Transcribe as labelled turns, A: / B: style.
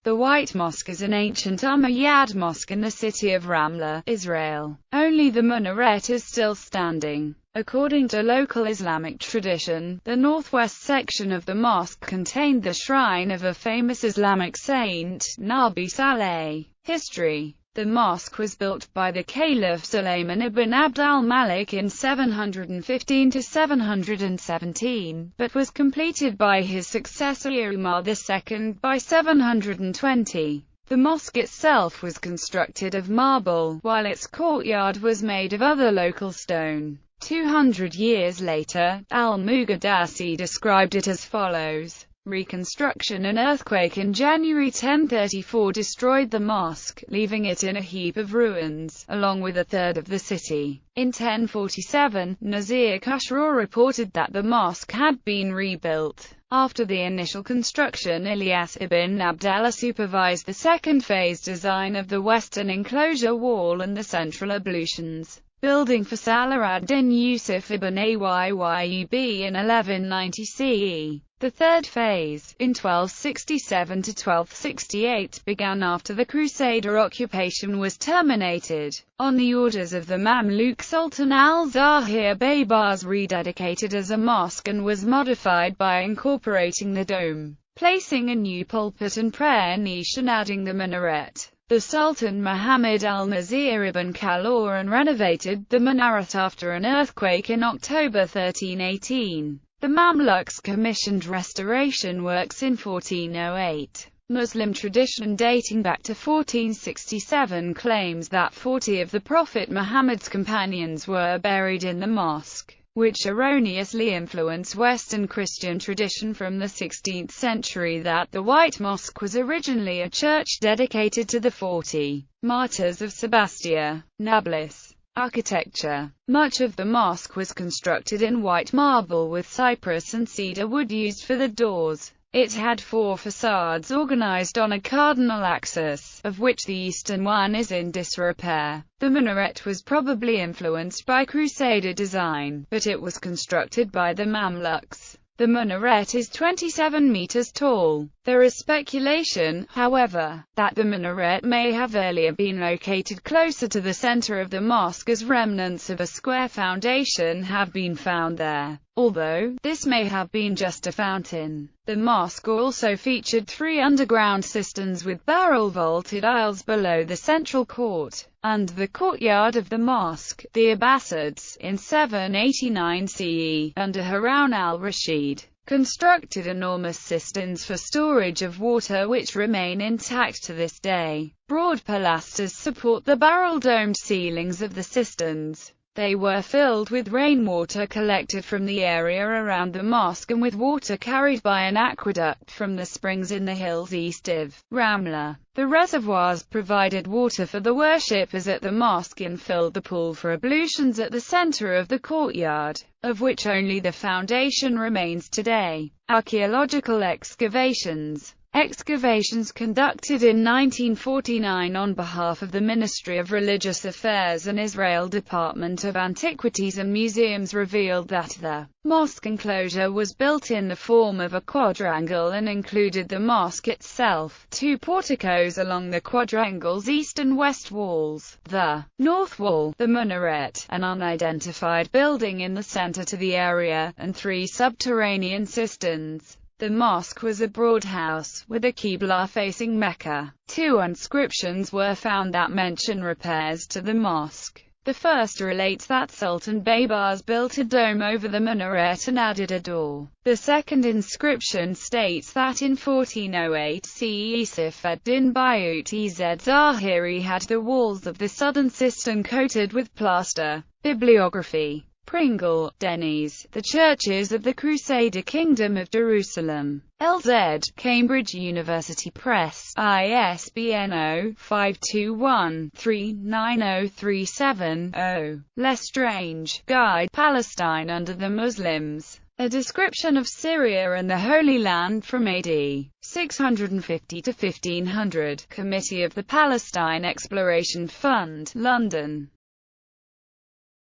A: The White Mosque is an ancient Umayyad mosque in the city of Ramla, Israel. Only the minaret is still standing. According to local Islamic tradition, the northwest section of the mosque contained the shrine of a famous Islamic saint, Nabi Saleh. History: the mosque was built by the Caliph Sulayman ibn Abd al-Malik in 715–717, but was completed by his successor Umar II by 720. The mosque itself was constructed of marble, while its courtyard was made of other local stone. 200 years later, al-Muqaddasi described it as follows. Reconstruction: an earthquake in January 1034 destroyed the mosque, leaving it in a heap of ruins, along with a third of the city. In 1047, Nazir Khusraw reported that the mosque had been rebuilt. After the initial construction, Ilyas ibn Abdallah supervised the second phase design of the western enclosure wall and the central ablutions building for Salah ad-Din Yusuf ibn Ayyub in 1190 CE. The third phase, in 1267–1268, began after the Crusader occupation was terminated. On the orders of the Mamluk Sultan al-Zahir, Baybars rededicated as a mosque and was modified by incorporating the dome, placing a new pulpit and prayer niche and adding the minaret. The Sultan Muhammad al-Nazir ibn Kalaran renovated the minaret after an earthquake in October 1318. The Mamluks commissioned restoration works in 1408. Muslim tradition dating back to 1467 claims that 40 of the Prophet Muhammad's companions were buried in the mosque, which erroneously influenced Western Christian tradition from the 16th century that the White Mosque was originally a church dedicated to the 40 martyrs of Sebastia, Nablus. Architecture: much of the mosque was constructed in white marble with cypress and cedar wood used for the doors. It had 4 facades organized on a cardinal axis, of which the eastern one is in disrepair. The minaret was probably influenced by Crusader design, but it was constructed by the Mamluks. The minaret is 27 meters tall. There is speculation, however, that the minaret may have earlier been located closer to the center of the mosque as remnants of a square foundation have been found there, although this may have been just a fountain. The mosque also featured 3 underground cisterns with barrel-vaulted aisles below the central court and the courtyard of the mosque. The Abbasids, in 789 CE, under Harun al-Rashid, constructed enormous cisterns for storage of water which remain intact to this day. Broad pilasters support the barrel-domed ceilings of the cisterns. They were filled with rainwater collected from the area around the mosque and with water carried by an aqueduct from the springs in the hills east of Ramla. The reservoirs provided water for the worshippers at the mosque and filled the pool for ablutions at the center of the courtyard, of which only the foundation remains today. Archaeological excavations. Excavations conducted in 1949 on behalf of the Ministry of Religious Affairs and Israel Department of Antiquities and Museums revealed that the mosque enclosure was built in the form of a quadrangle and included the mosque itself, 2 porticos along the quadrangle's east and west walls, the north wall, the minaret, an unidentified building in the center to the area, and 3 subterranean cisterns. The mosque was a broad house, with a qibla facing Mecca. 2 inscriptions were found that mention repairs to the mosque. The first relates that Sultan Baybars built a dome over the minaret and added a door. The second inscription states that in 1408 CE Yusuf ad-Din Bayut-ez Zahiri had the walls of the southern cistern coated with plaster. Bibliography: Pringle, Denys, The Churches of the Crusader Kingdom of Jerusalem. LZ, Cambridge University Press, ISBN 0-521-39037-0. Lestrange, Guide, Palestine under the Muslims. A description of Syria and the Holy Land from AD 650 to 1500. Committee of the Palestine Exploration Fund, London.